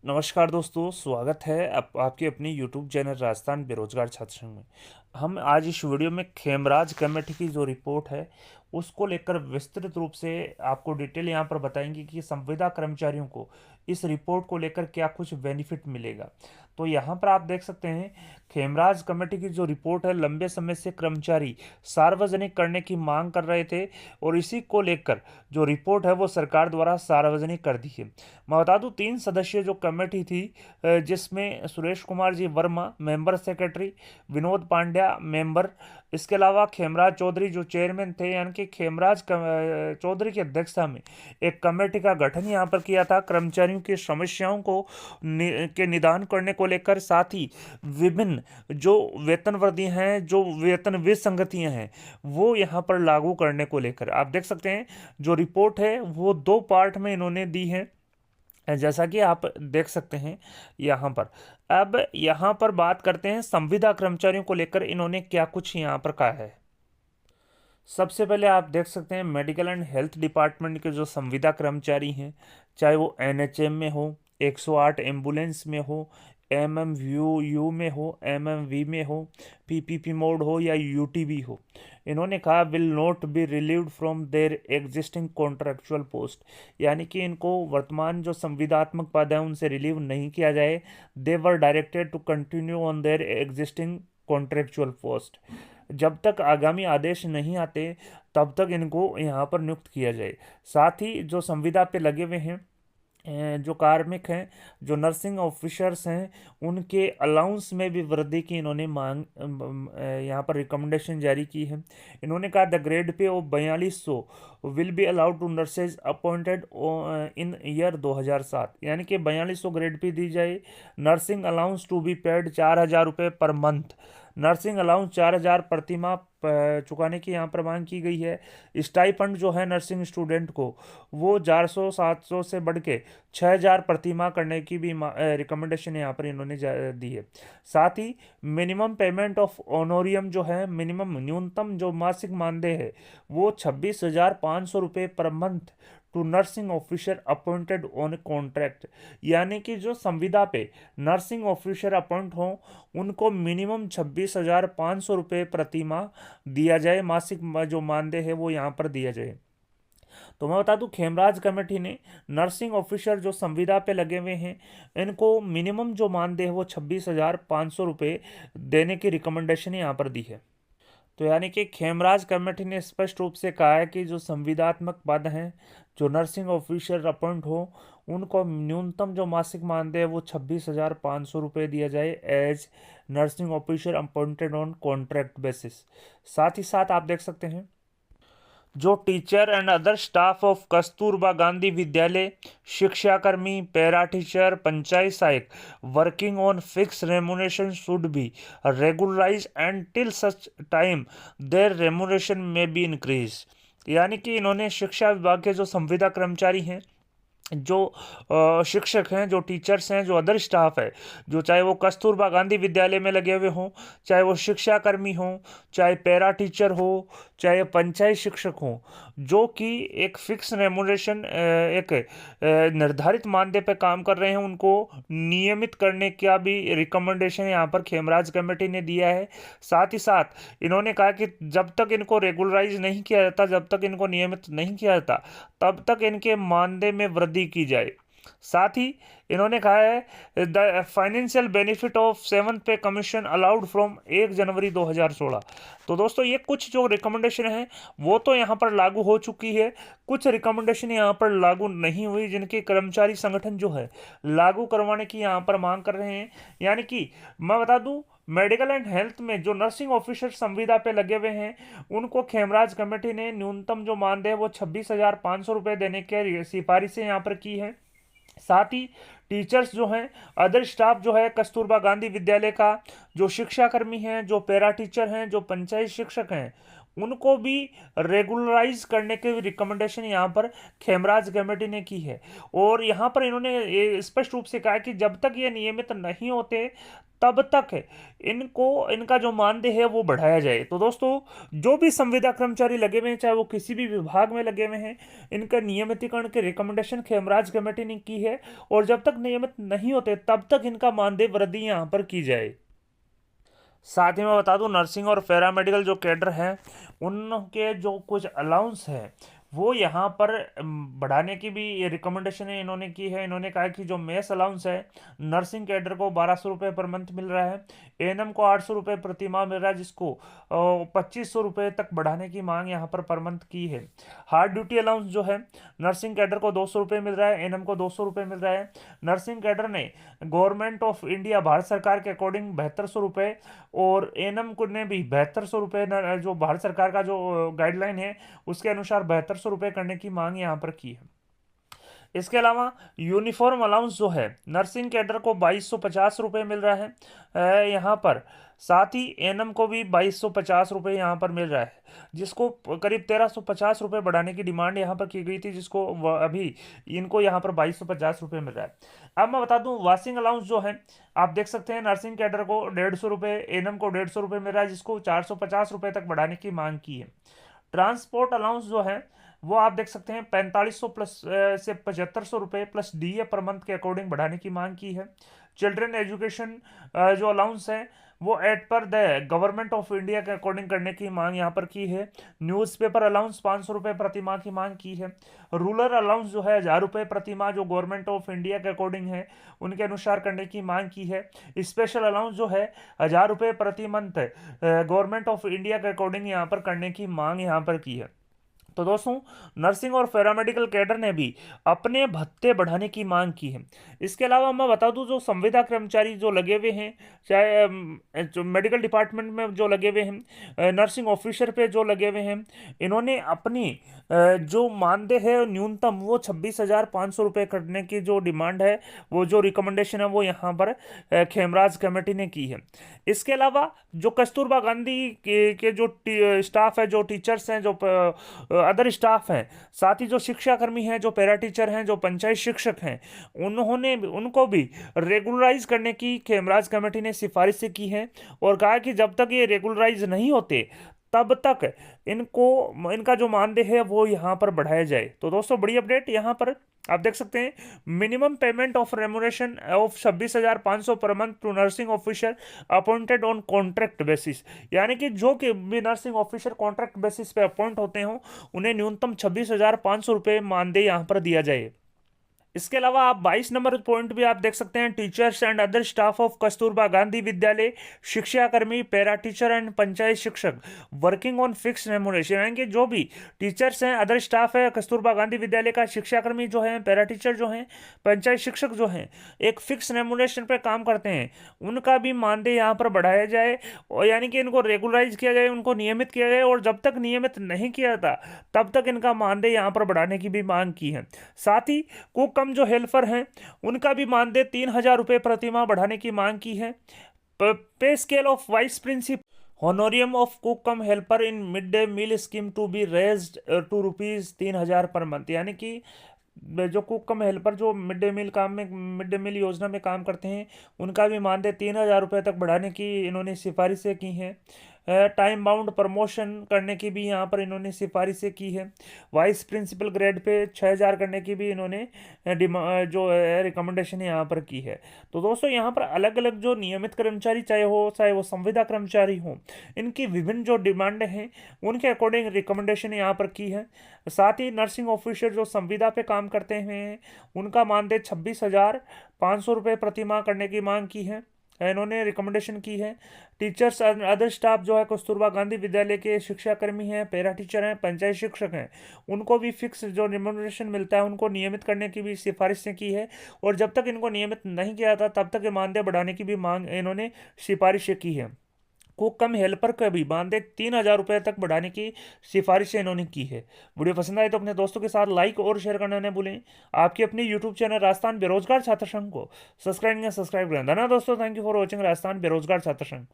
नमस्कार दोस्तों, स्वागत है आपके अपनी यूट्यूब चैनल राजस्थान बेरोजगार छात्र संघ में। हम आज इस वीडियो में खेमराज कमेटी की जो रिपोर्ट है उसको लेकर विस्तृत रूप से आपको डिटेल यहाँ पर बताएंगे कि संविदा कर्मचारियों को इस रिपोर्ट को लेकर क्या कुछ बेनिफिट मिलेगा। तो यहाँ पर आप देख सकते हैं खेमराज कमेटी की जो रिपोर्ट है, लंबे समय से कर्मचारी सार्वजनिक करने की मांग कर रहे थे और इसी को लेकर जो रिपोर्ट है वो सरकार द्वारा सार्वजनिक कर दी है। मैं बता दूं 3 सदस्यीय जो कमेटी थी, जिसमें Suresh Kumar ji Verma member secretary, Vinod Pandya member, इसके अलावा खेमराज चौधरी जो चेयरमैन थे, यानी कि चौधरी की अध्यक्षता में एक कमेटी का गठन यहाँ पर किया था कर्मचारियों की समस्याओं को के निदान करने को लेकर। साथ ही विभिन्न जो वेतन वृद्धि हैं, जो वेतन विसंगतियां हैं, वो यहाँ पर लागू करने को लेकर आप देख सकते हैं जो रिपोर्ट है वो 2 पार्ट में इन्होंने दी है, जैसा कि आप देख सकते हैं यहाँ पर। अब यहाँ पर बात करते हैं संविदा कर्मचारियों को लेकर इन्होंने क्या कुछ यहाँ पर कहा है। सबसे पहले आप देख सकते हैं मेडिकल एंड हेल्थ डिपार्टमेंट के जो संविदा कर्मचारी हैं, चाहे वो एनएचएम में हो, 108 एम्बुलेंस में हो, एमएमवीयू में हो, एमएमवी में हो, पीपीपी मोड हो या यूटीबी हो, इन्होंने कहा will not be relieved from there existing contractual post, यानी कि इनको वर्तमान जो संविदात्मक पद है उनसे रिलीव नहीं किया जाए। They were directed to continue on their existing contractual post, जब तक आगामी आदेश नहीं आते तब तक इनको यहाँ पर नियुक्त किया जाए। साथ ही जो संविदा पे लगे हुए हैं जो कार्मिक हैं, जो नर्सिंग ऑफिसर्स हैं, उनके अलाउंस में भी वृद्धि की इन्होंने मांग यहाँ पर रिकमेंडेशन जारी की है। इन्होंने कहा the grade pay of 4200 will be allowed to nurses appointed in year 2007, यानी कि 4200 ग्रेड पे दी जाए। Nursing allowance to be paid 4000 रुपये पर मंथ, नर्सिंग अलाउंस 4000 प्रति माह चुकाने की यहाँ पर मांग की गई है। स्टाइपेंड जो है नर्सिंग स्टूडेंट को वो 400-700 से बढ़ के 6000 प्रति माह करने की भी रिकमेंडेशन यहाँ पर इन्होंने दी है। साथ ही मिनिमम पेमेंट ऑफ ऑनोरियम जो है, मिनिमम न्यूनतम जो मासिक मानदेय है वो 26,500 रुपये per month to nursing officer appointed on contract, यानी कि जो संविदा पे नर्सिंग ऑफिसर अपॉइंट हों उनको मिनिमम 26,500 रुपये प्रति माह दिया जाए, मासिक जो मानदेय है वो यहाँ पर दिया जाए। तो मैं बता दूं खेमराज कमेटी ने नर्सिंग ऑफिसर जो संविदा पे लगे हुए हैं इनको मिनिमम जो मानदेय है वो 26,500 रुपये देने की रिकमेंडेशन यहाँ पर दी है। तो यानी कि खेमराज कमेटी ने स्पष्ट रूप से कहा है कि जो संविदात्मक पद हैं, जो नर्सिंग ऑफिसर अपॉइंट हो, उनको न्यूनतम जो मासिक मानदेय है वो 26,500 रुपये दिया जाए as nursing officer appointed on contract basis. साथ ही साथ आप देख सकते हैं जो teacher and other staff of Kasturba Gandhi Vidyalaya, शिक्षाकर्मी, पैरा टीचर, पंचायत सहायक working on fix remuneration should be regularize and till such time their remuneration may be increase, यानी कि इन्होंने शिक्षा विभाग के जो संविदा कर्मचारी हैं, जो शिक्षक हैं, जो टीचर्स हैं, जो अदर स्टाफ है, जो चाहे वो कस्तूरबा गांधी विद्यालय में लगे हुए हों, चाहे वो शिक्षाकर्मी हों, चाहे पैरा टीचर हो, चाहे पंचायत शिक्षक हों, जो कि एक फिक्स रेमुनरेशन एक निर्धारित मानदेय पर काम कर रहे हैं, उनको नियमित करने का भी रिकमेंडेशन यहाँ पर खेमराज कमेटी ने दिया है। साथ ही साथ इन्होंने कहा कि जब तक इनको रेगुलराइज नहीं किया जाता, जब तक इनको नियमित नहीं किया जाता, तब तक इनके मानदेय में वृद्धि की जाए। साथ ही इन्होंने कहा है the financial benefit of 7th पे कमीशन अलाउड फ्रॉम 1 जनवरी 2016। तो दोस्तों ये कुछ जो रिकमेंडेशन है वो तो यहाँ पर लागू हो चुकी है, कुछ रिकमेंडेशन यहाँ पर लागू नहीं हुई जिनके कर्मचारी संगठन जो है लागू करवाने की यहाँ पर मांग कर रहे हैं। यानी कि मैं बता दूं मेडिकल एंड हेल्थ में जो नर्सिंग ऑफिसर संविदा पे लगे हुए हैं उनको खेमराज कमेटी ने न्यूनतम जो मानदेय वो 26,500 रुपये देने की सिफारिशें यहाँ पर की है। साथ ही टीचर्स जो हैं, अदर स्टाफ जो है कस्तूरबा गांधी विद्यालय का, जो शिक्षाकर्मी हैं, जो पैरा टीचर हैं, जो पंचायत शिक्षक हैं, उनको भी रेगुलराइज करने की रिकमेंडेशन यहाँ पर खेमराज कमेटी ने की है। और यहाँ पर इन्होंने ये स्पष्ट रूप से कहा कि जब तक ये नियमित नहीं होते तब तक इनको इनका जो मानदेय है वो बढ़ाया जाए। तो दोस्तों, जो भी संविदा कर्मचारी लगे हुए हैं, चाहे वो किसी भी विभाग में लगे हुए हैं, इनका नियमितीकरण की रिकमेंडेशन खेमराज कमेटी ने की है। और जब तक नियमित नहीं होते तब तक इनका मानदेय वृद्धि यहाँ पर की जाए। साथ ही मैं बता दूं, नर्सिंग और पैरामेडिकल जो कैडर हैं, उनके जो कुछ अलाउंस है वो यहाँ पर बढ़ाने की भी रिकमेंडेशन इन्होंने की है। इन्होंने कहा कि जो मेस अलाउंस है, नर्सिंग कैडर को 1200 रुपये पर मंथ मिल रहा है, एएनएम को 800 रुपये प्रति माह मिल रहा है, जिसको 2500 रुपये तक बढ़ाने की मांग यहाँ पर पर मंथ की है। हार्ड ड्यूटी अलाउंस जो है, नर्सिंग कैडर को 200 रुपये मिल रहा है, एएनएम को 200 रुपये मिल रहा है। नर्सिंग कैडर ने गवर्नमेंट ऑफ इंडिया भारत सरकार के अकॉर्डिंग 7200 रुपये, और एएनएम को ने भी 7200 रुपये, जो भारत सरकार का जो गाइडलाइन है उसके अनुसार 7200 रुपये करने की मांग यहाँ पर की है। इसके अलावा यूनिफॉर्म अलाउंस जो है, नर्सिंग कैडर को 2250 रुपये मिल रहा है यहाँ पर। साथ ही एएनएम को भी 2250 रुपये यहाँ पर मिल रहा है, जिसको करीब 1350 रुपये बढ़ाने की डिमांड यहाँ पर की गई थी, जिसको अभी इनको यहाँ पर 2250 रुपये मिल रहा है। अब मैं बता दूं, वाशिंग अलाउंस जो है, आप देख सकते हैं नर्सिंग कैडर को 150 रुपये, एएनएम को 150 रुपये मिल रहा है, जिसको 450 रुपये तक बढ़ाने की मांग की है। ट्रांसपोर्ट अलाउंस जो है वो आप देख सकते हैं 4500 प्लस से 7500 रुपये प्लस डीए पर मंथ के अकॉर्डिंग बढ़ाने की मांग की है। चिल्ड्रन एजुकेशन जो अलाउंस है वो एट पर द गवर्नमेंट ऑफ इंडिया के अकॉर्डिंग करने की मांग यहाँ पर की है। न्यूज़पेपर अलाउंस 500 रुपये प्रति माह की मांग की है। रूरल अलाउंस जो है 1000 रुपये प्रति माह, जो गवर्नमेंट ऑफ इंडिया के अकॉर्डिंग है उनके अनुसार करने की मांग की है। स्पेशल अलाउंस जो है 1000 रुपये प्रति मंथ गवर्नमेंट ऑफ इंडिया के अकॉर्डिंग यहाँ पर करने की मांग यहाँ पर की है। तो दोस्तों, नर्सिंग और पैरामेडिकल कैडर ने भी अपने भत्ते बढ़ाने की मांग की है। इसके अलावा मैं बता दूं, जो संविदा कर्मचारी जो लगे हुए हैं, चाहे जो मेडिकल डिपार्टमेंट में जो लगे हुए हैं, नर्सिंग ऑफिसर पे जो लगे हुए हैं, इन्होंने अपनी जो मानदेय है न्यूनतम वो 26,500 रुपये करने की जो डिमांड है, वो जो रिकमेंडेशन है वो यहाँ पर खेमराज कमेटी ने की है। इसके अलावा जो कस्तूरबा गांधी के जो स्टाफ है, जो टीचर्स हैं, जो अदर स्टाफ हैं, साथ ही जो शिक्षाकर्मी हैं, जो पैरा टीचर हैं, जो पंचायत शिक्षक हैं, उनको भी रेगुलराइज करने की खेमराज कमेटी ने सिफारिश की है। और कहा कि जब तक ये रेगुलराइज नहीं होते तब तक इनका जो मानदेय है वो यहाँ पर बढ़ाया जाए। तो दोस्तों, बड़ी अपडेट यहाँ पर आप देख सकते हैं, minimum payment of remuneration of 26,500 per month to nursing officer appointed on contract basis, यानी कि जो कि भी नर्सिंग ऑफिसर कॉन्ट्रैक्ट बेसिस पे अपॉइंट होते हों, उन्हें न्यूनतम 26,500 रुपये मानदेय यहाँ पर दिया जाए। इसके अलावा आप 22 नंबर पॉइंट भी आप देख सकते हैं, teachers and other staff of Kasturba Gandhi Vidyalaya, शिक्षाकर्मी, पैरा टीचर एंड पंचायत शिक्षक वर्किंग ऑन फिक्स रेमुनेशन, यानी कि जो भी टीचर्स हैं, अदर स्टाफ है कस्तूरबा गांधी विद्यालय का, शिक्षाकर्मी जो हैं, पैरा टीचर जो हैं, पंचायत शिक्षक जो हैं, एक फिक्स रेमुनेशन पर काम करते हैं, उनका भी मानदेय यहाँ पर बढ़ाया जाए, और यानी कि इनको रेगुलराइज किया जाए, उनको नियमित किया जाए। और जब तक नियमित नहीं किया जाता तब तक इनका मानदेय यहाँ पर बढ़ाने की भी मांग की है। साथ ही कुक जो हेल्पर हैं, उनका भी मानदेय 3,000 रुपये प्रति माह बढ़ाने की मांग की है। Pay scale of vice principal honorarium of cook cum helper in mid day meal scheme to be raised to ₹3,000 per month, यानी कि जो कुक कम हेल्पर जो मिड डे मील योजना में काम करते हैं, उनका भी मानदेय 3,000 रुपये तक बढ़ाने की इन्होंने सिफारिशें की हैं। टाइम बाउंड प्रमोशन करने की भी यहाँ पर इन्होंने सिफारिशें की है। वाइस प्रिंसिपल ग्रेड पे 6,000 करने की भी इन्होंने जो रिकमेंडेशन यहाँ पर की है। तो दोस्तों, यहाँ पर अलग अलग जो नियमित कर्मचारी चाहे वो संविदा कर्मचारी हो, इनकी विभिन्न जो डिमांडें हैं उनके अकॉर्डिंग रिकमेंडेशन यहाँ पर की है। साथ ही नर्सिंग ऑफिसर जो संविदा पे काम करते हैं, उनका मानदेय 26,500 रुपये प्रति माह करने की मांग की है, इन्होंने रिकमेंडेशन की है। टीचर्स अदर स्टाफ जो है कस्तूरबा गांधी विद्यालय के शिक्षाकर्मी हैं, पैरा टीचर हैं, पंचायत शिक्षक हैं, उनको भी फिक्स जो रिम्यूनरेशन मिलता है उनको नियमित करने की भी सिफारिशें की है। और जब तक इनको नियमित नहीं किया जाता तब तक मानदेय बढ़ाने की भी मांग इन्होंने सिफारिशें की है। कुक कम हेल्पर का भी मानदेय 3,000 रुपये तक बढ़ाने की सिफारिशें इन्होंने की है। वीडियो पसंद आए तो अपने दोस्तों के साथ लाइक और शेयर करना न भूलें। आपकी अपनी यूट्यूब चैनल राजस्थान बेरोजगार छात्र संघ को सब्सक्राइब करें। धन्यवाद दोस्तों, thank you for watching Rajasthan बेरोजगार छात्र संघ।